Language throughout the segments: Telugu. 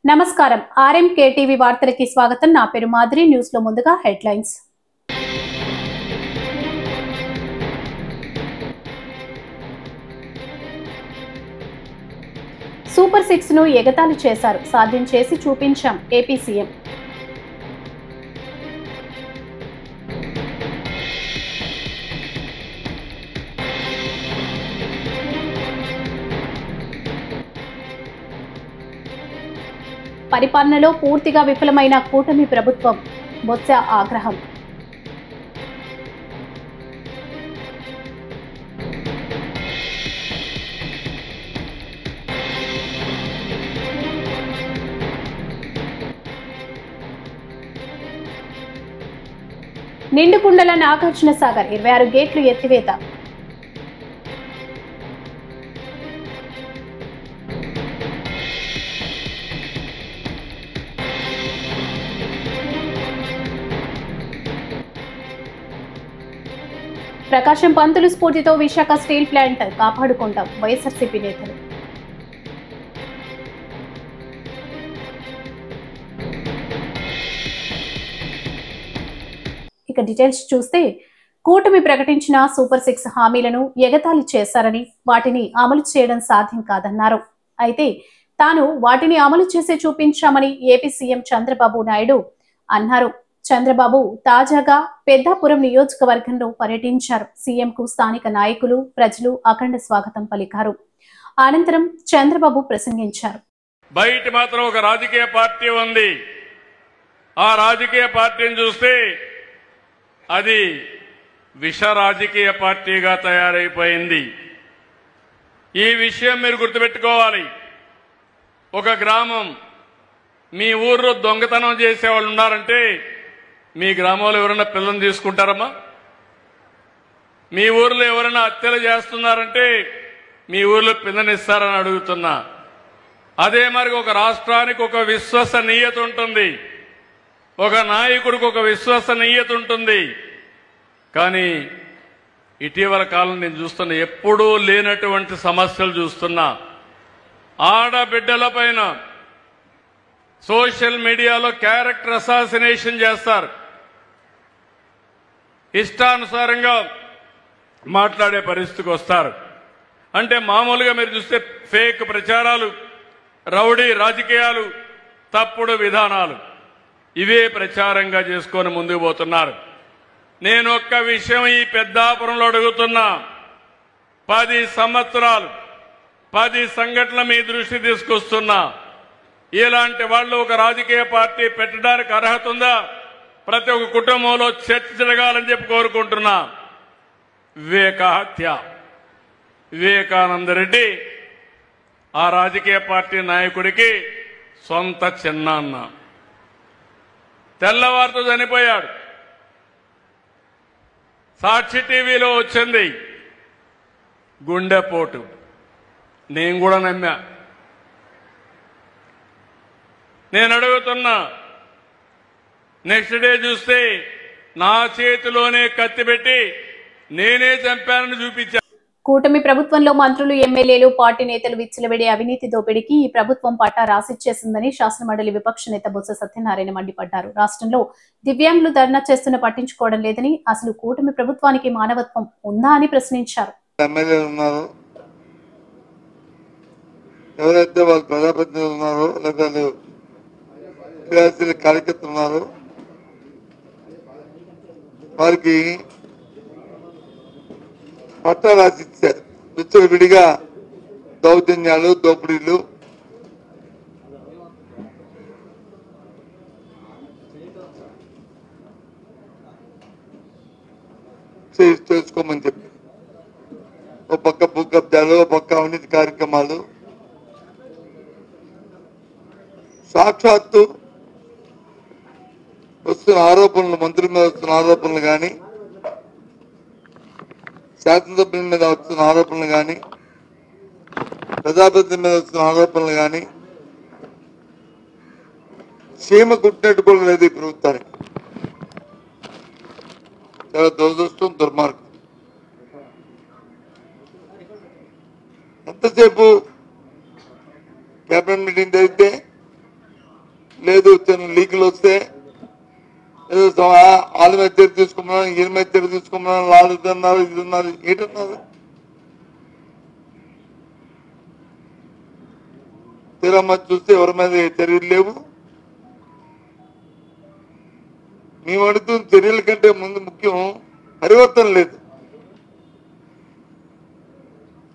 నమస్కారం ఆర్ఎంకే టీవీ వార్తలకి స్వాగతం. నా పేరు మాధురి. న్యూస్ లో ముందుగా హెడ్లైన్స్. సూపర్ 6 ను ఎగతాళి చేశారు. సాధ్యం చేసి చూపించాం ఏపీ సీఎం. పరిపాలనలో పూర్తిగా విఫలమైన కూటమి ప్రభుత్వం. బొత్స ఆగ్రహం. నిండుకుండల నాగార్జున సాగర్ 26 గేట్లు ఎత్తివేత. ప్రకాశం పంతులు స్ఫూర్తితో విశాఖ స్టీల్ ప్లాంట్ కాపాడుకుంటాం వైఎస్ఆర్సీపీ నేతలు. ఇక డీటెయిల్స్ చూస్తే, కూటమి ప్రకటించిన సూపర్ 6 హామీలను ఎగతాళి చేశారని, వాటిని అమలు చేయడం సాధ్యం కాదన్నారు. అయితే తాను వాటిని అమలు చేసి చూపించామని ఏపీ సీఎం చంద్రబాబు నాయుడు అన్నారు. చంద్రబాబు తాజాగా పెద్దాపురం నియోజకవర్గంలో పర్యటించారు. సీఎంకు స్థానిక నాయకులు, ప్రజలు అఖండ స్వాగతం పలికారు. అనంతరం చంద్రబాబు ప్రసంగించారు. బయట మాత్రం ఒక రాజకీయ పార్టీ ఉంది. ఆ రాజకీయ పార్టీని చూస్తే అది విష రాజకీయ పార్టీగా తయారైపోయింది. ఈ విషయం మీరు గుర్తుపెట్టుకోవాలి. ఒక గ్రామం, మీ ఊర్లో దొంగతనం చేసేవాళ్ళు ఉన్నారంటే మీ గ్రామంలో ఎవరైనా పిల్లల్ని తీసుకుంటారమ్మా? మీ ఊర్లో ఎవరైనా హత్యలు చేస్తున్నారంటే మీ ఊర్లో పిల్లనిస్తారని అడుగుతున్నా. అదే మరి ఒక రాష్ట్రానికి ఒక విశ్వసనీయత ఉంటుంది, ఒక నాయకుడికి ఒక విశ్వసనీయత ఉంటుంది. కానీ ఇటీవల కాలం నేను చూస్తున్నా, ఎప్పుడూ లేనటువంటి సమస్యలు చూస్తున్నా. ఆడబిడ్డల పైన సోషల్ మీడియాలో క్యారెక్టర్ అసాసినేషన్ చేస్తారు. ఇష్టానుసారంగా మాట్లాడే పరిస్థితికి వస్తారు. అంటే మామూలుగా మీరు చూస్తే ఫేక్ ప్రచారాలు, రౌడీ రాజకీయాలు, తప్పుడు విధానాలు, ఇవే ప్రచారంగా చేసుకొని ముందుకు పోతున్నారు. నేను ఒక్క విషయం ఈ పెద్దాపురంలో అడుగుతున్నా. 10 సంవత్సరాలు 10 సంఘటనలు మీ దృష్టి తీసుకొస్తున్నా. ఇలాంటి వాళ్ళు ఒక రాజకీయ పార్టీ పెట్టడానికి అర్హత ఉందా? ప్రతి ఒక్క కుటుంబంలో చర్చ జరగాలని చెప్పి కోరుకుంటున్నా. వివేక హత్య, వివేకానంద రెడ్డి ఆ రాజకీయ పార్టీ నాయకుడికి సొంత చిన్నాన్న, తెల్లవారితో చనిపోయాడు. సాక్షి టీవీలో వచ్చింది గుండెపోటు. నేను కూడా నమ్మా. నేను అడుగుతున్నా, నెక్స్ట్ డే చూస్తే నా చేతిలోనే కత్తి పెట్టి నేనే చంపానని చూపించా. కూటమి ప్రభుత్వంలో మంత్రులు, ఎమ్మెల్యేలు, పార్టీ నేతలు విచ్చలవిడే అవినీతి దోపిడీకి ఈ ప్రభుత్వం పట్టా రాసిచ్చేసిందని శాసనమండలి విపక్ష నేత బొత్స సత్యనారాయణ మండిపడ్డారు. రాష్ట్రంలో దివ్యాంగులు ధర్నా చేస్తున్న పట్టించుకోవడం లేదని, అసలు కూటమి ప్రభుత్వానికి మానవత్వం ఉందా అని ప్రశ్నించారు. ఎవరైతే వాళ్ళు ప్రజాప్రతినిధులు ఉన్నారో లేదా క్రియాశీల కార్యకర్తలు ఉన్నారో వారికి పట్టా రాసి ఇచ్చారు. విచ్చలవిడిగా దౌర్జన్యాలు, దోపిడీలు చేసుకోమని చెప్పి ఒక పక్క భూ కబ్జాలు, ఒక పక్క అవినీతి కార్యక్రమాలు, సాక్షాత్తు వస్తున్న ఆరోపణలు, మంత్రుల మీద వస్తున్న ఆరోపణలు కానీ, శాసనసభ్యుల మీద వస్తున్న ఆరోపణలు కానీ, ప్రజాప్రతినిధుల మీద వస్తున్న ఆరోపణలు కానీ సీమ కుట్టినట్టు కూడా లేదు ఈ ప్రభుత్వానికి. చాలా దురదృష్టం, దుర్మార్గం. ఎంతసేపు कैबिनेट मीटिंग జరిగితే లేదు చిన్న లీకులు వస్తే ఏదో వాళ్ళ మీద చర్య తీసుకున్నాను, ఈయన మీద చర్య తీసుకున్నాను, వాళ్ళు తిన్నారు, ఇది ఉన్నారు, ఏంటన్నారు? తీరమ్మ చూస్తే ఎవరి మీద చర్యలు లేవు. మేము అడుగుతున్న చర్యల కంటే ముందు ముఖ్యం పరివర్తన లేదు.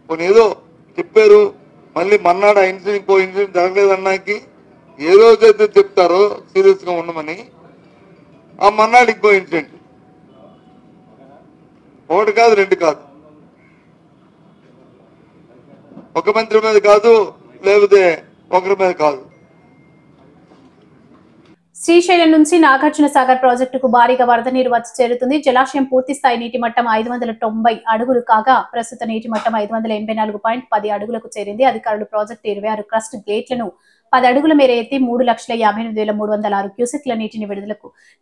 కొన్ని ఏదో చెప్పారు, మళ్ళీ మన్నాడు ఆ ఇన్సిడెంట్ ఇంకో ఇన్సిడెంట్ జరగలేదన్నాకి ఏ రోజైతే చెప్తారో సీరియస్ గా ఉండమని, ఆ మన్నాడు ఇంకో ఇన్సిడెంట్, ఒకటి కాదు రెండు కాదు, ఒక మంత్రి మీద కాదు, లేకపోతే ఒకరి మీద కాదు. శ్రీశైలం నుంచి నాగార్జున సాగర్ ప్రాజెక్టుకు భారీగా వరద నీరు వచ్చి చేరుతుంది. జలాశయం పూర్తి స్థాయి నీటి మట్టం 590 అడుగులు కాగా ప్రస్తుత నీటి మట్టం 584.10 అడుగులకు చేరింది. అధికారులు ప్రాజెక్టు 26 క్రస్ట్ గేట్లను 10 అడుగుల మేర ఎత్తి 3,58,306 క్యూసెక్ల నీటిని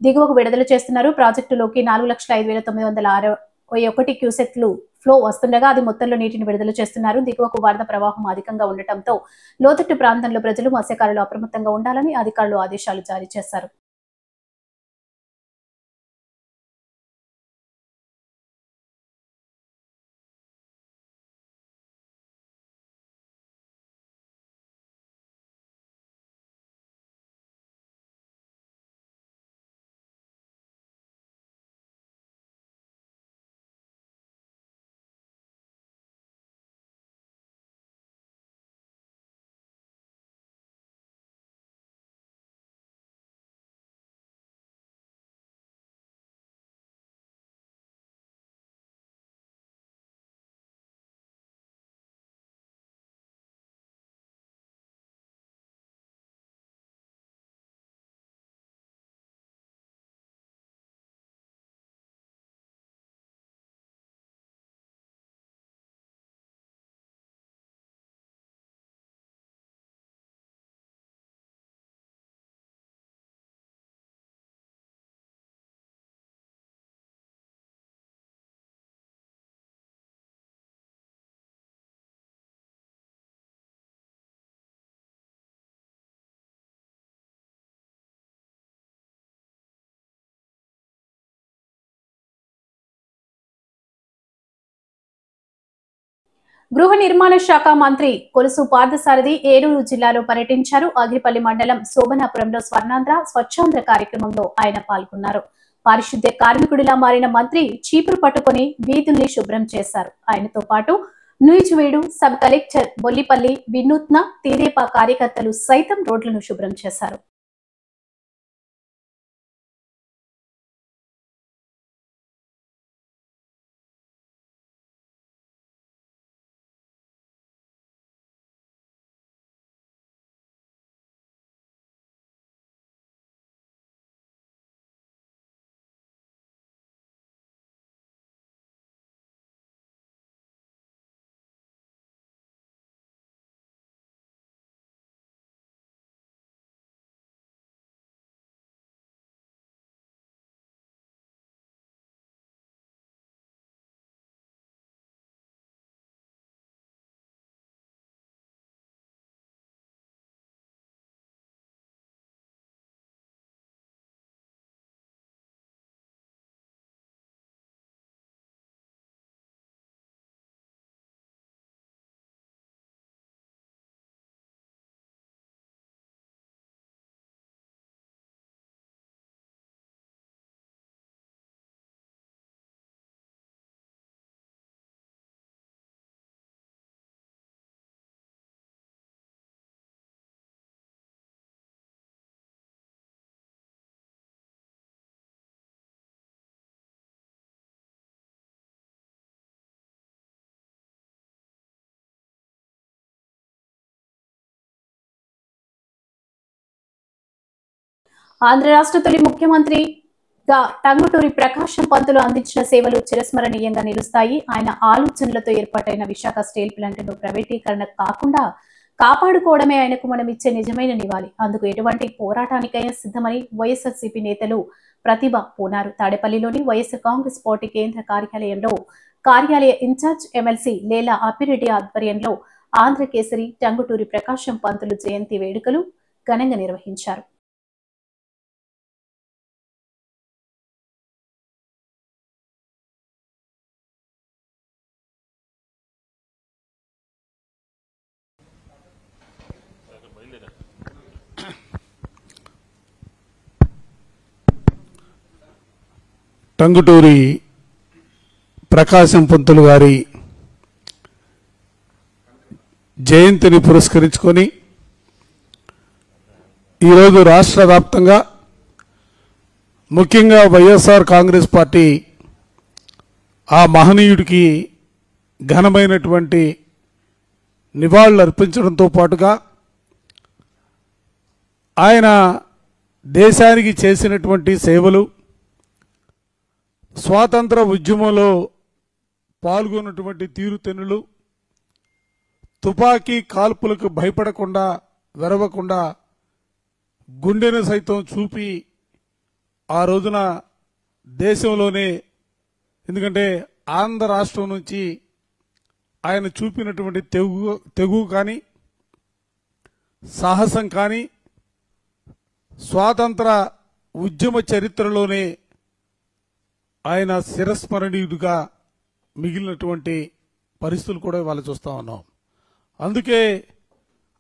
దిగువకు విడుదల చేస్తున్నారు. ప్రాజెక్టులోకి 4,05,961 క్యూసెక్లు ఫ్లో వస్తుండగా అది మొత్తంలో నీటిని విడుదల చేస్తున్నారు. దిగువకు వరద ప్రవాహం అధికంగా ఉండటంతో లోతట్టు ప్రాంతంలో ప్రజలు, మత్స్యకారులు అప్రమత్తంగా ఉండాలని అధికారులు ఆదేశాలు జారీ చేశారు. గృహ నిర్మాణ శాఖ మంత్రి కొలుసు పార్థసారథి ఏలూరు జిల్లాలో పర్యటించారు. అగిరిపల్లి మండలం శోభనాపురంలో స్వర్ణాంధ్ర స్వచ్ఛాంధ్ర కార్యక్రమంలో ఆయన పాల్గొన్నారు. పారిశుద్ధ్య కార్మికుడిలా మారిన మంత్రి చీపురు పట్టుకుని వీధుల్ని శుభ్రం చేశారు. ఆయనతో పాటు నూజివీడు సబ్ కలెక్టర్ బొల్లిపల్లి వినూత్న, తెదేపా కార్యకర్తలు సైతం రోడ్లను శుభ్రం చేశారు. ఆంధ్ర రాష్ట్ర తొలి ముఖ్యమంత్రిగా టంగుటూరి ప్రకాశం పంతులు అందించిన సేవలు చిరస్మరణీయంగా నిలుస్తాయి. ఆయన ఆలోచనలతో ఏర్పాటైన విశాఖ స్టీల్ ప్లాంట్ను ప్రైవేటీకరణ కాకుండా కాపాడుకోవడమే ఆయనకు మనం ఇచ్చే నిజమైన నివాళి. అందుకు ఎటువంటి పోరాటానికైనా సిద్ధమని వైఎస్ఆర్సీపీ నేతలు ప్రతిభ పూనారు. తాడేపల్లిలోని వైఎస్ఆర్ కాంగ్రెస్ పార్టీ కేంద్ర కార్యాలయ ఇన్ఛార్జ్ ఎమ్మెల్సీ లేలా అప్పిరెడ్డి ఆధ్వర్యంలో ఆంధ్ర కేసరి టంగుటూరి ప్రకాశం పంతులు జయంతి వేడుకలు ఘనంగా నిర్వహించారు. టంగుటూరి ప్రకాశం పంతులు గారి జయంతిని పురస్కరించుకొని ఈరోజు రాష్ట్ర వ్యాప్తంగా ముఖ్యంగా వైఎస్ఆర్ కాంగ్రెస్ పార్టీ ఆ మహనీయుడికి ఘనమైనటువంటి నివాళులు అర్పించడంతో పాటుగా ఆయన దేశానికి చేసినటువంటి సేవలు, స్వాతంత్ర ఉద్యమంలో పాల్గొన్నటువంటి తీరుతెన్నులు, తుపాకీ కాల్పులకు భయపడకుండా వెరవకుండా గుండెను సైతం చూపి ఆ రోజున దేశంలోనే, ఎందుకంటే ఆంధ్ర రాష్ట్రం నుంచి ఆయన చూపినటువంటి తెగువ కానీ, సాహసం కానీ స్వాతంత్ర ఉద్యమ చరిత్రలోనే ఆయన చిరస్మరణీయుడిగా మిగిలినటువంటి పరిస్థితులు కూడా ఇవాళ చూస్తా ఉన్నాం. అందుకే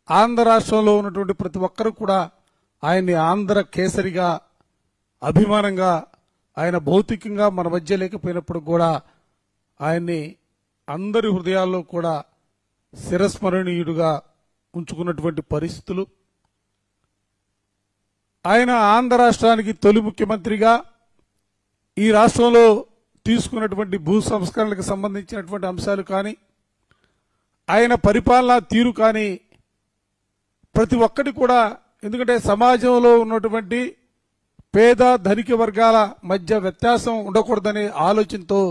ఆంధ్ర రాష్ట్రంలో ఉన్నటువంటి ప్రతి ఒక్కరూ కూడా ఆయన్ని ఆంధ్ర కేసరిగా, అభిమానంగా, ఆయన భౌతికంగా మన మధ్య లేకపోయినప్పుడు కూడా ఆయన్ని అందరి హృదయాల్లో కూడా చిరస్మరణీయుడిగా ఉంచుకున్నటువంటి పరిస్థితులు. ఆయన ఆంధ్ర రాష్ట్రానికి తొలి ముఖ్యమంత్రిగా ఈ రాష్ట్రంలో తీసుకున్నటువంటి భూ సంస్కరణలకు సంబంధించినటువంటి అంశాలు కానీ, ఆయన పరిపాలనా తీరు కానీ ప్రతి ఒక్కటి కూడా, ఎందుకంటే సమాజంలో ఉన్నటువంటి పేద ధనిక వర్గాల మధ్య వ్యత్యాసం ఉండకూడదనే ఆలోచనతో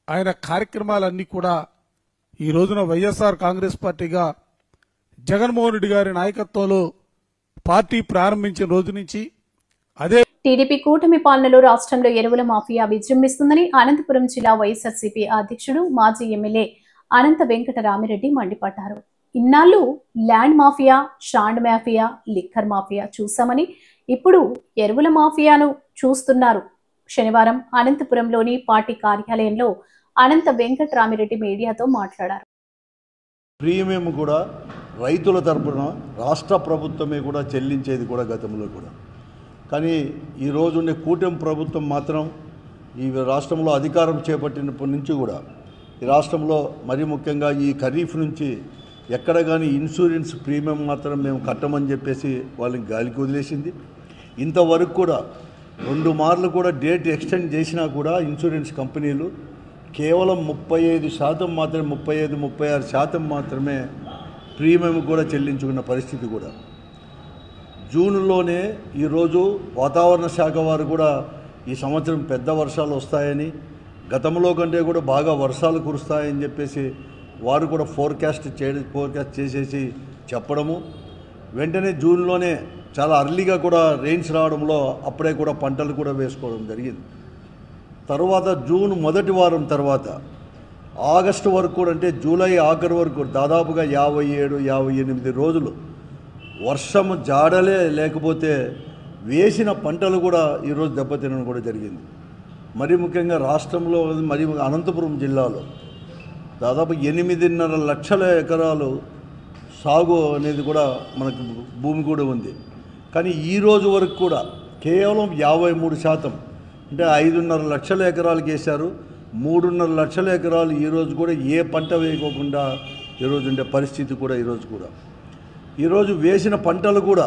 ఆయన కార్యక్రమాలన్నీ కూడా ఈ రోజున వైఎస్ఆర్ కాంగ్రెస్ పార్టీగా జగన్మోహన్ రెడ్డి గారి నాయకత్వంలో పార్టీ ప్రారంభించిన రోజు నుంచి అదే టీడీపీ కూటమి పాలనలో రాష్ట్రంలో ఎరువుల మాఫియా విజృంభిస్తుందని అనంతపురం జిల్లా వైఎస్ఆర్సీపీ అధ్యక్షుడు, మాజీ ఎమ్మెల్యే అనంత వెంకట రామిరెడ్డి మండిపడ్డారు. ఇన్నాళ్లు land mafia, sand mafia, liquor mafia చూశామని ఇప్పుడు ఎరువుల మాఫియాను చూస్తున్నారు. శనివారం అనంతపురంలోని పార్టీ కార్యాలయంలో అనంత వెంకట రామిరెడ్డి మీడియాతో మాట్లాడారు. ప్రీమియం కూడా రైతుల తరపున రాష్ట్ర ప్రభుత్వమే కూడా చెల్లించేది కూడా గతంలో కూడా. కానీ ఈరోజు ఉండే కూటమి ప్రభుత్వం మాత్రం ఈ రాష్ట్రంలో అధికారం చేపట్టినప్పటి నుంచి కూడా ఈ రాష్ట్రంలో మరీ ముఖ్యంగా ఈ ఖరీఫ్ నుంచి ఎక్కడ కానీ ఇన్సూరెన్స్ ప్రీమియం మాత్రం మేము కట్టమని చెప్పేసి వాళ్ళని గాలికి వదిలేసింది. ఇంతవరకు కూడా 2 మార్లు కూడా డేట్ ఎక్స్టెండ్ చేసినా కూడా ఇన్సూరెన్స్ కంపెనీలు కేవలం 35% మాత్రమే, 35-36% మాత్రమే ప్రీమియం కూడా చెల్లించుకున్న పరిస్థితి కూడా. జూన్లోనే ఈరోజు వాతావరణ శాఖ వారు కూడా ఈ సంవత్సరం పెద్ద వర్షాలు వస్తాయని, గతంలో కంటే కూడా బాగా వర్షాలు కురుస్తాయని చెప్పేసి వారు కూడా ఫోర్కాస్ట్ చేసేసి చెప్పడము, వెంటనే జూన్లోనే చాలా అర్లీగా కూడా రెయిన్స్ రావడంలో అప్పుడే కూడా పంటలు కూడా వేసుకోవడం జరిగింది. తర్వాత జూన్ మొదటి వారం తర్వాత ఆగస్టు వరకు కూడా, అంటే జూలై ఆఖరి వరకు దాదాపుగా 57-58 రోజులు వర్షం జాడలే లేకపోతే వేసిన పంటలు కూడా ఈరోజు దెబ్బతినడం కూడా జరిగింది. మరీ ముఖ్యంగా రాష్ట్రంలో మరి అనంతపురం జిల్లాలో దాదాపు 8.5 లక్షల ఎకరాలు సాగు అనేది కూడా మనకు భూమి కూడా ఉంది. కానీ ఈరోజు వరకు కూడా కేవలం 53%, అంటే 5.5 లక్షల ఎకరాలకు వేశారు. 3.5 లక్షల ఎకరాలు ఈరోజు కూడా ఏ పంట వేయకోకుండా ఈరోజు ఉండే పరిస్థితి కూడా ఈరోజు వేసిన పంటలు కూడా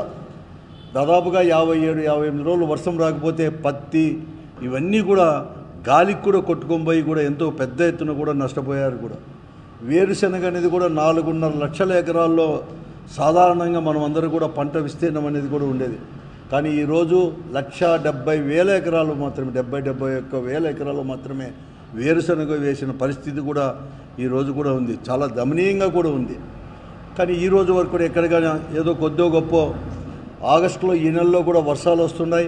దాదాపుగా 57-58 రోజులు వర్షం రాకపోతే పత్తి ఇవన్నీ కూడా గాలికి కూడా కొట్టుకొని పోయి కూడా ఎంతో పెద్ద ఎత్తున కూడా నష్టపోయారు కూడా. వేరుశనగ అనేది కూడా 4.5 లక్షల ఎకరాల్లో సాధారణంగా మనం అందరూ కూడా పంట విస్తీర్ణం అనేది కూడా ఉండేది. కానీ ఈరోజు 1,70,000 ఎకరాలు మాత్రమే, 71,000 ఎకరాలు మాత్రమే వేరుశనగ వేసిన పరిస్థితి కూడా ఈరోజు కూడా ఉంది. చాలా దమనీయంగా కూడా ఉంది. కానీ ఈరోజు వరకు కూడా ఎక్కడికైనా ఏదో కొద్దో గొప్ప ఆగస్టులో ఈ నెలలో కూడా వర్షాలు వస్తున్నాయి.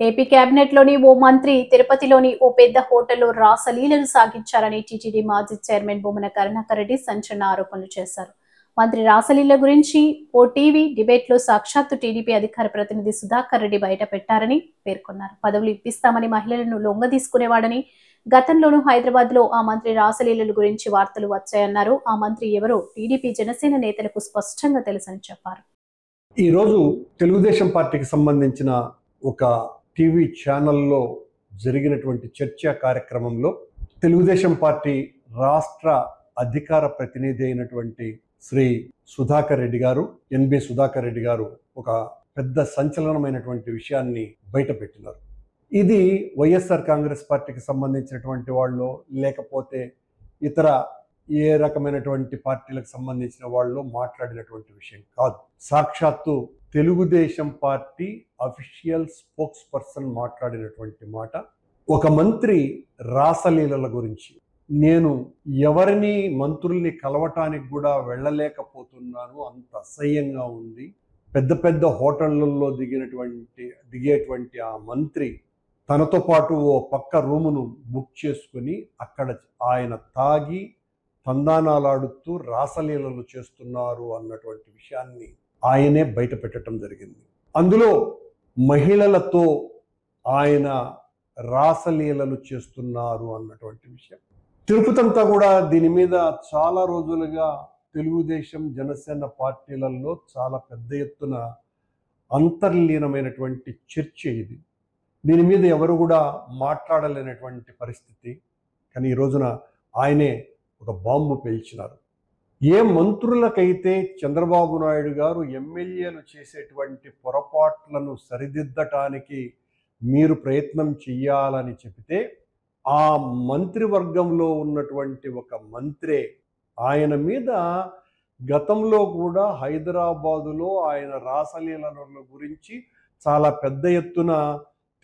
ఏపీ కేబినెట్ లోని ఓ మంత్రి తిరుపతిలోని ఓ పెద్ద హోటల్లో రాసలీలను సాగించారని టీటీడీ మాజీ చైర్మన్ బొమ్మన కరుణాకర్ రెడ్డి సంచలన ఆరోపణలు చేశారు. మంత్రి రాసలీల గురించి ఓ టీవీ డిబేట్ లో సాక్షాత్తు టీడీపీ అధికార ప్రతినిధి సుధాకర్ రెడ్డి బయట పెట్టారని పేర్కొన్నారు. పదవులు ఇప్పిస్తామని మహిళలను లొంగ తీసుకునేవాడని, గతంలోనూ హైదరాబాద్ లో ఆ మంత్రి రాసలీలల గురించి వార్తలు వచ్చాయన్నారు. ఆ మంత్రి ఎవరో టీడీపీ జనసేన నేతలకు స్పష్టంగా తెలుసని చెప్పారు. ఈరోజు తెలుగుదేశం పార్టీకి సంబంధించిన ఒక టీవీ ఛానల్లో జరిగినటువంటి చర్చా కార్యక్రమంలో తెలుగుదేశం పార్టీ రాష్ట్ర అధికార ప్రతినిధి అయినటువంటి శ్రీ సుధాకర్ రెడ్డి గారు, ఎన్బి సుధాకర్ రెడ్డి గారు ఒక పెద్ద సంచలనమైనటువంటి విషయాన్ని బయటపెట్టినారు. ఇది వైఎస్ఆర్ కాంగ్రెస్ పార్టీకి సంబంధించినటువంటి వాళ్ళు లేకపోతే ఇతర ఏ రకమైనటువంటి పార్టీలకు సంబంధించిన వాళ్ళు మాట్లాడినటువంటి విషయం కాదు. సాక్షాత్తు Telugu Desam party official spokes person మాట్లాడినటువంటి మాట. ఒక మంత్రి రాసలీలల గురించి, నేను ఎవరిని మంత్రుల్ని కలవటానికి కూడా వెళ్ళలేకపోతున్నాను, అంత అసహ్యంగా ఉంది. పెద్ద పెద్ద హోటళ్లలో దిగేటువంటి ఆ మంత్రి తనతో పాటు ఓ పక్క రూమును బుక్ చేసుకుని అక్కడ ఆయన తాగి తందానాలాడుతూ రాసలీలలు చేస్తున్నారు అన్నటువంటి విషయాన్ని ఆయనే బయట పెట్టడం జరిగింది. అందులో మహిళలతో ఆయన రాసలీలలు చేస్తున్నారు అన్నటువంటి విషయం. తిరుపతంతా కూడా దీని మీద చాలా రోజులుగా తెలుగుదేశం జనసేన పార్టీలలో చాలా పెద్ద ఎత్తున అంతర్లీనమైనటువంటి చర్చ ఇది. దీని మీద ఎవరు కూడా మాట్లాడలేనటువంటి పరిస్థితి. కానీ ఈ రోజున ఆయనే ఒక బాంబు పేల్చినారు. ఏ మంత్రులకైతే చంద్రబాబు నాయుడు గారు ఎమ్మెల్యేలు చేసేటువంటి పొరపాట్లను సరిదిద్దటానికి మీరు ప్రయత్నం చెయ్యాలని చెబితే, ఆ మంత్రివర్గంలో ఉన్నటువంటి ఒక మంత్రే ఆయన మీద గతంలో కూడా హైదరాబాదులో ఆయన రాసలీలల గురించి చాలా పెద్ద ఎత్తున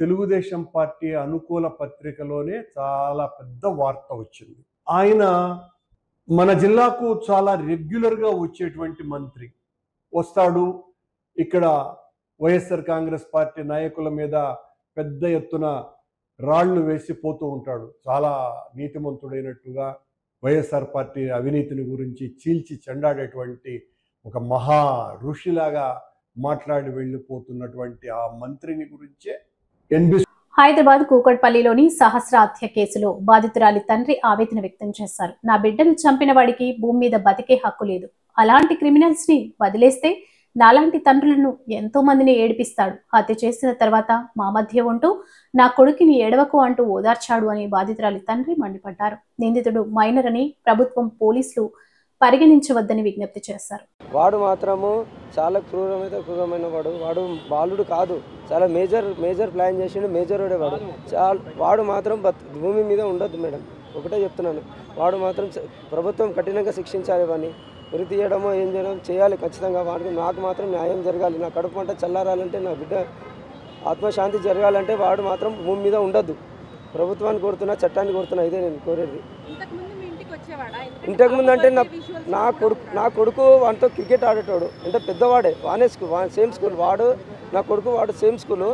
తెలుగుదేశం పార్టీ అనుకూల పత్రికలోనే చాలా పెద్ద వార్త వచ్చింది. ఆయన మన జిల్లాకు చాలా రెగ్యులర్గా వచ్చేటువంటి మంత్రి. వస్తాడు, ఇక్కడ వైఎస్ఆర్ కాంగ్రెస్ పార్టీ నాయకుల మీద పెద్ద ఎత్తున రాళ్లు వేసి పోతూ ఉంటాడు. చాలా నీతిమంతుడైనట్టుగా వైఎస్ఆర్ పార్టీ అవినీతిని గురించి చీల్చి చెండాడేటువంటి ఒక మహా ఋషిలాగా మాట్లాడి వెళ్ళిపోతున్నటువంటి ఆ మంత్రిని గురించే ఎన్బి. హైదరాబాద్ కూకట్పల్లిలోని సహస్ర హత్య కేసులో బాధితురాలి తండ్రి ఆవేదన వ్యక్తం చేశారు. నా బిడ్డను చంపిన వాడికి భూమి మీద బతికే హక్కు లేదు. అలాంటి క్రిమినల్స్ ని వదిలేస్తే నాలాంటి తండ్రులను ఎంతో మందిని ఏడిపిస్తాడు. హత్య చేసిన తర్వాత మా మధ్య ఉంటూ నా కొడుకుని ఏడవకు అంటూ ఓదార్చాడు అని బాధితురాలి తండ్రి మండిపడ్డారు. నిందితుడు మైనర్ అని ప్రభుత్వం, పోలీసులు పరిగణించవద్దని విజ్ఞప్తి చేశారు. వాడు మాత్రము చాలా క్రూరమైన వాడు బాలుడు కాదు, చాలా మేజర్ ప్లాన్ చేసిండు, మేజర్ వాడు మాత్రం భూమి మీద ఉండొద్దు మేడం. ఒకటే చెప్తున్నాను, వాడు మాత్రం ప్రభుత్వం కఠినంగా శిక్షించాలి. వాడిని ఉరి తీయడమో ఏం చేయడం చేయాలి ఖచ్చితంగా. వాడికి నాకు మాత్రం న్యాయం జరగాలి. నా కడుపు మంట చల్లారాలంటే, నా బిడ్డ ఆత్మశాంతి జరగాలంటే వాడు మాత్రం భూమి మీద ఉండొద్దు. ప్రభుత్వాన్ని కోరుతున్నా, చట్టాన్ని కోరుతున్నా, ఇదే నేను కోరేది. ఇంతకుముందు అంటే నా కొడుకు వాడితో క్రికెట్ ఆడేటోడు, అంటే పెద్దవాడే, సేమ్ స్కూల్ వాడు, నా కొడుకు వాడు సేమ్ స్కూలు.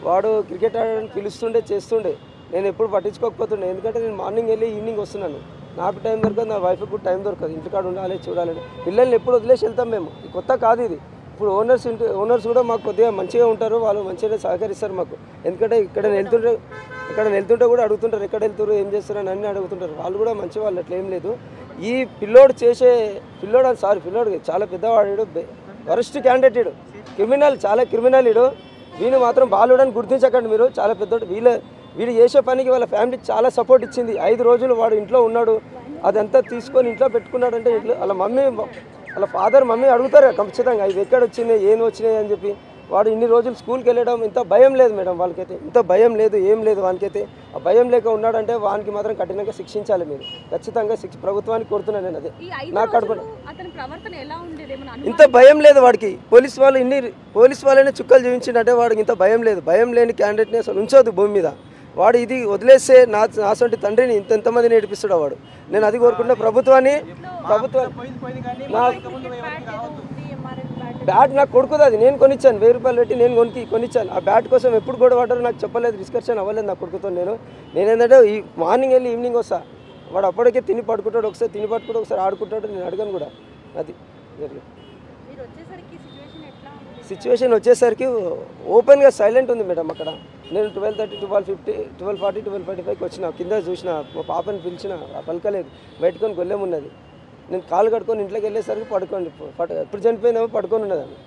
వాడు క్రికెట్ ఆడడానికి పిలుస్తుండే, చేస్తుండే. నేను ఎప్పుడు పట్టించుకోకపోతుండే, ఎందుకంటే నేను మార్నింగ్ వెళ్ళి ఈవినింగ్ వస్తున్నాను. నాకు టైం దొరకదు, నా వైఫ్కి కూడా టైం దొరకదు. ఇంటికాడ ఉండాలి, చూడాలని. పిల్లల్ని ఎప్పుడు వదిలేసి వెళ్తాం మేము. కొత్త కాదు ఇది. ఇప్పుడు ఓనర్స్ కూడా మాకు కొద్దిగా మంచిగా ఉంటారు, వాళ్ళు మంచిగా సహకరిస్తారు మాకు. ఎందుకంటే ఇక్కడ వెళ్తుంటే కూడా అడుగుతుంటారు, ఎక్కడ వెళ్తారు, ఏం చేస్తారు అని అన్నీ అడుగుతుంటారు. వాళ్ళు కూడా మంచి వాళ్ళు, అట్లా ఏం లేదు. ఈ పిల్లోడు చాలా పెద్దవాడు, వరస్ట్ క్యాండిడేట్ ఇడు, క్రిమినల్, చాలా క్రిమినల్ ఇడు. వీళ్ళు మాత్రం బాలుడని గుర్తించకండి మీరు. చాలా పెద్దోడు. వీడు చేసే పనికి వాళ్ళ ఫ్యామిలీ చాలా సపోర్ట్ ఇచ్చింది. 5 రోజులు వాడు ఇంట్లో ఉన్నాడు, అదంతా తీసుకొని ఇంట్లో పెట్టుకున్నాడు. అంటే వాళ్ళ ఫాదర్ మమ్మీ అడుగుతారు ఖచ్చితంగా, ఇది ఎక్కడ వచ్చినాయి, ఏం వచ్చినాయి అని చెప్పి. వాడు ఇన్ని రోజులు స్కూల్కి వెళ్ళడం, ఇంత భయం లేదు మేడం వాళ్ళకైతే, ఇంత భయం లేదు, ఏం లేదు వానికైతే. ఆ భయం లేక ఉన్నాడంటే వానికి మాత్రం కఠినంగా శిక్షించాలి మీరు, ఖచ్చితంగా ప్రభుత్వానికి కోరుతున్నాను నేను. అదే నాకు కడుపు ఇంత భయం లేదు వాడికి. పోలీస్ వాళ్ళనే చుక్కలు చూపించిందంటే వాడికి ఇంత భయం లేదు. భయం లేని క్యాండిడేట్ని అసలు ఉంచొద్దు భూమి మీద. వాడు ఇది వదిలేస్తే నాసంటి తండ్రిని ఎంతమంది నేర్పిస్తాడు వాడు. నేను అది కోరుకుంటే ప్రభుత్వం బ్యాట్ నాకు కొడుకుది, అది నేను కొనిచ్చాను, 1000 రూపాయలు పెట్టి నేను కొనిచ్చాను. ఆ బ్యాట్ కోసం ఎప్పుడు కూడా పడ్డారు నాకు చెప్పలేదు, డిస్కషన్ అవ్వలేదు నా కొడుకుతో. నేనేంటంటే ఈ మార్నింగ్ వెళ్ళి ఈవినింగ్ వస్తా, వాడు అప్పటికే తిని పడుకుంటాడు, ఒకసారి ఆడుకుంటాడు, నేను అడగను కూడా. అది సిచ్యువేషన్ వచ్చేసరికి ఓపెన్గా సైలెంట్ ఉంది మేడం అక్కడ. నేను 12:30, 12:50, 12:40, 12:45కి వచ్చిన, కింద చూసిన, మా పాపని పిలిచిన, పలకలేదు. బయటకొని గొల్లెమున్నది. నేను కాలు కట్టుకొని ఇంట్లోకి వెళ్ళేసరికి ఎప్పుడు చనిపోయిందేమో పడుకొని ఉన్నదాన్ని.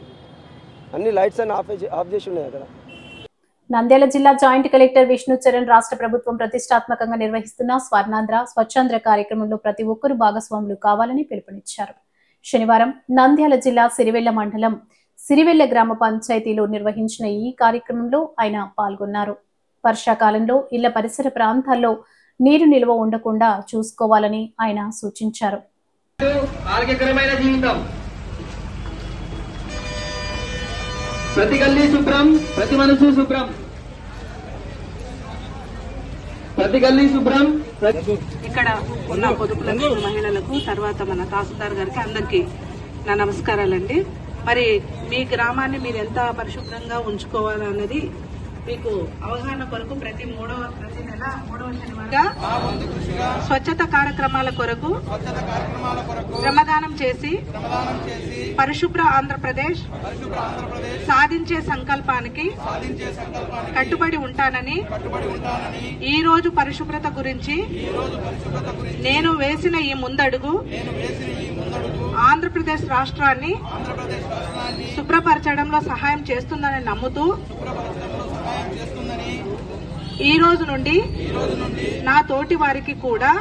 అన్ని లైట్స్ అన్ని ఆఫ్ చేసి ఉన్నాయి అక్కడ. నంద్యాల జిల్లా జాయింట్ కలెక్టర్ విష్ణు చరణ్ రాష్ట్ర ప్రభుత్వం ప్రతిష్టాత్మకంగా నిర్వహిస్తున్న స్వర్ణాంధ్ర స్వచ్ఛాంధ్ర కార్యక్రమంలో ప్రతి ఒక్కరూ భాగస్వాములు కావాలని పిలుపునిచ్చారు. శనివారం నంద్యాల జిల్లా సిరివెల్ల మండలం సిరివెల్ల గ్రామ పంచాయతీలో నిర్వహించిన ఈ కార్యక్రమంలో ఆయన పాల్గొన్నారు. వర్షాకాలంలో ఇళ్ల పరిసర ప్రాంతాల్లో నీరు నిల్వ ఉండకుండా చూసుకోవాలని ఆయన సూచించారు. ఆరోగ్యకరమైన జీవితం, ప్రతి గల్లీ శుభ్రం, ప్రతి మనసు శుభ్రం, ప్రతి గల్లీ శుభ్రం. ఇక్కడ ఉన్న పొదుపులకు మహిళలకు తర్వాత మన తహసీల్దార్ గారికి అందరికీ నా నమస్కారాలండి. మరి మీ గ్రామాన్ని మీరు ఎంత పరిశుభ్రంగా ఉంచుకోవాలన్నది మీకు అవగాహన కొరకు ప్రతి నెల మూడవ శనివారం స్వచ్ఛత కార్యక్రమాల కొరకు శ్రమదానం చేసి పరిశుభ్ర ఆంధ్రప్రదేశ్ సాధించే సంకల్పానికి కట్టుబడి ఉంటానని, ఈ రోజు పరిశుభ్రత గురించి నేను వేసిన ఈ ముందడుగు ఆంధ్రప్రదేశ్ రాష్ట్రాన్ని శుభ్రపరచడంలో సహాయం చేస్తుందని నమ్ముతూ ఈ రోజు నుండి నా తోటి వారికి కూడా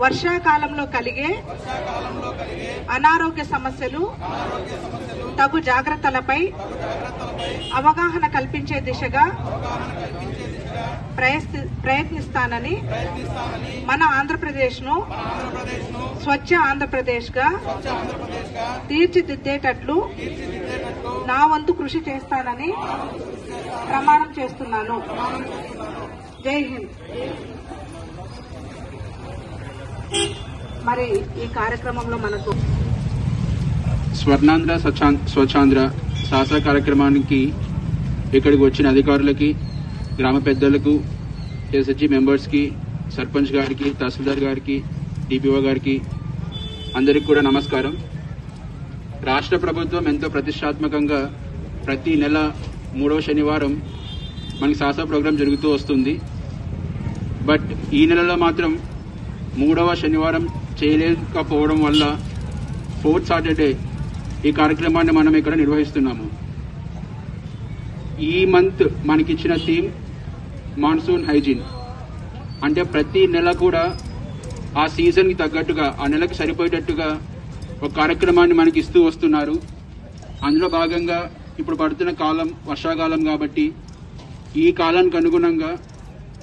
వర్షాకాలంలో కలిగే అనారోగ్య సమస్యలు తగు జాగ్రత్తలపై అవగాహన కల్పించే దిశగా ప్రయత్నిస్తానని, మన ఆంధ్రప్రదేశ్ను స్వచ్ఛ ఆంధ్రప్రదేశ్గా తీర్చిదిద్దేటట్లు నా వంతు కృషి చేస్తానని ప్రమాణం చేస్తున్నాను. జై హింద్. మరి ఈ కార్యక్రమంలో మనకు స్వర్ణాంధ్ర స్వచ్ఛాంధ్ర శాస్త్ర కార్యక్రమానికి ఇక్కడికి వచ్చిన అధికారులకి, గ్రామ పెద్దలకు, ఎస్హెచ్జి మెంబర్స్కి, సర్పంచ్ గారికి, తహసీల్దార్ గారికి, డిపిఓ గారికి అందరికి కూడా నమస్కారం. రాష్ట్ర ప్రభుత్వం ఎంతో ప్రతిష్టాత్మకంగా ప్రతి నెల మూడవ శనివారం మనకి శాస్త్ర ప్రోగ్రాం జరుగుతూ వస్తుంది. బట్ ఈ నెలలో మాత్రం మూడవ శనివారం చేయలేకపోవడం వల్ల 4th సాటర్డే ఈ కార్యక్రమాన్ని మనం ఇక్కడ నిర్వహిస్తున్నాము. ఈ మంత్ మనకిచ్చిన థీమ్ మాన్సూన్ హైజీన్. అంటే ప్రతి నెల కూడా ఆ సీజన్కి తగ్గట్టుగా, ఆ నెలకి సరిపోయేటట్టుగా ఒక కార్యక్రమాన్ని మనకి ఇస్తూ వస్తున్నారు. అందులో భాగంగా ఇప్పుడు పడుతున్న కాలం వర్షాకాలం కాబట్టి ఈ కాలానికి అనుగుణంగా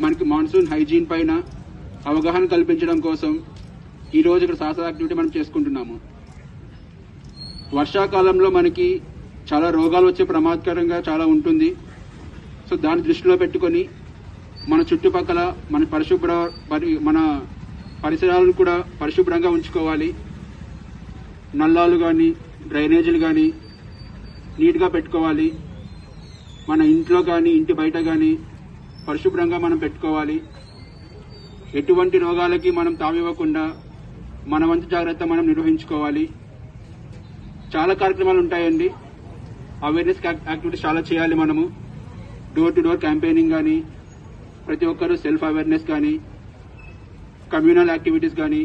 మనకి మాన్సూన్ హైజీన్ పైన అవగాహన కల్పించడం కోసం ఈరోజు ఇక్కడ శాస్త్ర యాక్టివిటీ మనం చేసుకుంటున్నాము. వర్షాకాలంలో మనకి చాలా రోగాలు వచ్చే ప్రమాదకరంగా చాలా ఉంటుంది. సో దాన్ని దృష్టిలో పెట్టుకొని మన చుట్టుపక్కల మన పరిసరాలను కూడా పరిశుభ్రంగా ఉంచుకోవాలి. నల్లాలు కానీ, డ్రైనేజీలు కానీ నీట్గా పెట్టుకోవాలి. మన ఇంట్లో కానీ, ఇంటి బయట కానీ పరిశుభ్రంగా మనం పెట్టుకోవాలి. ఎటువంటి రోగాలకి మనం తావివ్వకుండా మన వంతు జాగ్రత్త మనం నిర్వహించుకోవాలి. చాలా కార్యక్రమాలు ఉంటాయండి. అవేర్నెస్ యాక్టివిటీస్ చాలా చేయాలి. మనము డోర్ టు డోర్ క్యాంపెయినింగ్ కానీ, ప్రతి ఒక్కరూ సెల్ఫ్ అవేర్నెస్ కానీ, కమ్యూనల్ యాక్టివిటీస్ కానీ,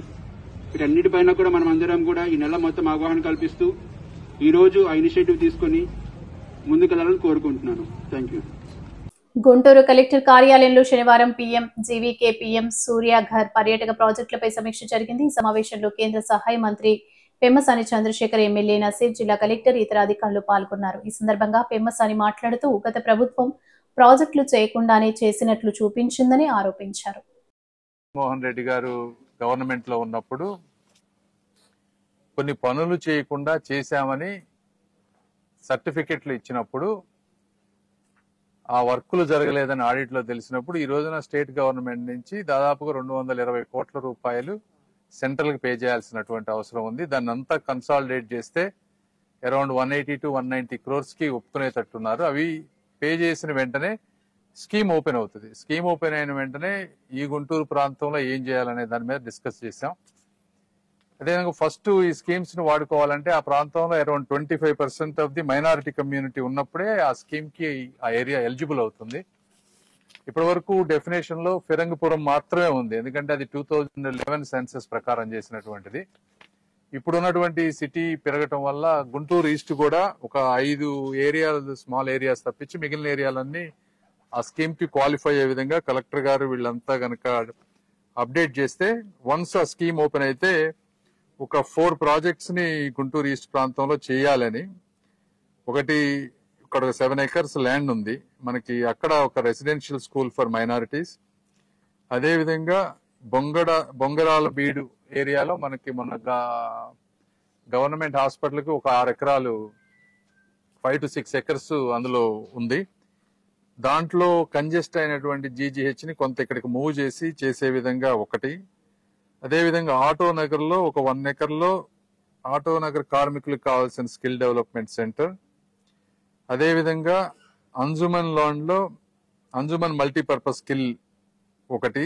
వీటన్నిటిపైన కూడా మనం అందరం కూడా ఈ నెల మొత్తం అవగాహన కల్పిస్తూ ఈరోజు ఆ ఇనిషియేటివ్ తీసుకుని ముందుకెళ్లాలని కోరుకుంటున్నాను. Thank you. గుంటూరు కలెక్టర్ కార్యాలయంలో శనివారం పీఎం జీవీకే పీఎం సూర్యాఘర్ పర్యాటక ప్రాజెక్టులపై సమీక్ష జరిగింది. ఈ సమావేశంలో కేంద్ర సహాయ మంత్రి పెమ్మసాని చంద్రశేఖర్, ఎమ్మెల్యే నసీర్, జిల్లా కలెక్టర్, ఇతర అధికారులు పాల్గొన్నారు. ఈ సందర్భంగా పెమ్మసాని మాట్లాడుతూ గత ప్రభుత్వం ప్రాజెక్టులు చేయకుండానే చేసినట్లు చూపించిందని ఆరోపించారు. మోహన్ రెడ్డి గారు గవర్నమెంట్ లో ఉన్నప్పుడు కొన్ని పనులు చేయకుండా చేశామని సర్టిఫికెట్లు ఇచ్చినప్పుడు ఆ వర్కులు జరగలేదని ఆడిట్ లో తెలిసినప్పుడు ఈ రోజున స్టేట్ గవర్నమెంట్ నుంచి దాదాపుగా 220 కోట్ల రూపాయలు సెంట్రల్ కి పే చేయాల్సినటువంటి అవసరం ఉంది. దాన్ని అంతా కన్సాలిడేట్ చేస్తే అరౌండ్ 180 to 190 crores కి ఒప్పుకునేటట్టున్నారు. అవి పే చేసిన వెంటనే స్కీమ్ ఓపెన్ అవుతుంది. స్కీమ్ ఓపెన్ అయిన వెంటనే ఈ గుంటూరు ప్రాంతంలో ఏం చేయాలనే దాని మీద డిస్కస్ చేశాం. అదేవిధంగా ఫస్ట్ ఈ స్కీమ్స్ ని వాడుకోవాలంటే ఆ ప్రాంతంలో around 25% of the minority community ఉన్నప్పుడే ఆ స్కీమ్ కి ఆ ఏరియా ఎలిజిబుల్ అవుతుంది. ఇప్పటి వరకు డెఫినేషన్ లో ఫిరంగిపురం మాత్రమే ఉంది, ఎందుకంటే అది 2011 సెన్సస్ ప్రకారం చేసినటువంటిది. ఇప్పుడున్నటువంటి సిటీ పెరగటం వల్ల గుంటూరు ఈస్ట్ కూడా ఒక 5 ఏరియాలు స్మాల్ ఏరియాస్ తప్పించి మిగిలిన ఏరియాలన్నీ ఆ స్కీమ్ కి క్వాలిఫై అయ్యే విధంగా కలెక్టర్ గారు వీళ్ళంతా గనక అప్డేట్ చేస్తే వన్స్ ఆ స్కీమ్ ఓపెన్ అయితే ఒక 4 ప్రాజెక్ట్స్ ని గుంటూరు ఈస్ట్ ప్రాంతంలో చేయాలని. ఒకటి ఇక్కడ 7 acres ల్యాండ్ ఉంది మనకి, అక్కడ ఒక రెసిడెన్షియల్ స్కూల్ ఫర్ మైనారిటీస్. అదేవిధంగా బొంగరాల బీడు ఏరియాలో మనకి మన గవర్నమెంట్ హాస్పిటల్ కి ఒక 6 ఎకరాలు 5 to 6 acres అందులో ఉంది. దాంట్లో కంజెస్ట్ అయినటువంటి జీజీహెచ్ ని కొంత ఇక్కడికి మూవ్ చేసే విధంగా ఒకటి. అదేవిధంగా ఆటో నగర్ లో ఒక 1 acre లో ఆటో నగర్ కార్మికులకు కావాల్సిన స్కిల్ డెవలప్మెంట్ సెంటర్. అదేవిధంగా అంజుమన్ లాండ్ లో అంజుమన్ మల్టీపర్పస్ స్కిల్ ఒకటి.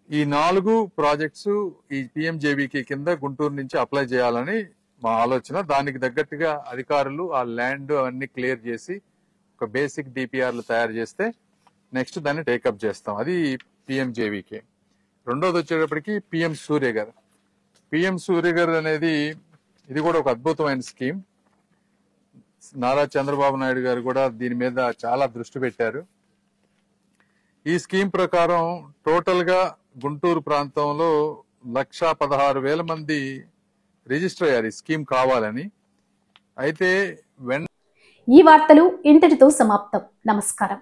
ఈ 4 ప్రాజెక్ట్స్ ఈ పిఎంజేవీకే కింద గుంటూరు నుంచి అప్లై చేయాలని మా ఆలోచన. దానికి తగ్గట్టుగా అధికారులు ఆ ల్యాండ్ అవన్నీ క్లియర్ చేసి ఒక బేసిక్ డిపిఆర్లు తయారు చేస్తే నెక్స్ట్ దాన్ని టేకప్ చేస్తాం. అది పిఎంజేవీకే. రెండోది వచ్చేటప్పటికి పిఎం సూర్యగర్. పిఎం సూర్యగర్ అనేది ఇది కూడా ఒక అద్భుతమైన స్కీమ్. నారా చంద్రబాబు నాయుడు గారు కూడా దీని మీద చాలా దృష్టి పెట్టారు. ఈ స్కీమ్ ప్రకారం టోటల్ గా గుంటూరు ప్రాంతంలో 1,16,000 మంది రిజిస్టర్ అయ్యారు ఈ స్కీమ్ కావాలని. అయితే ఈ వార్తలు ఇంతటితో సమాప్తం. నమస్కారం.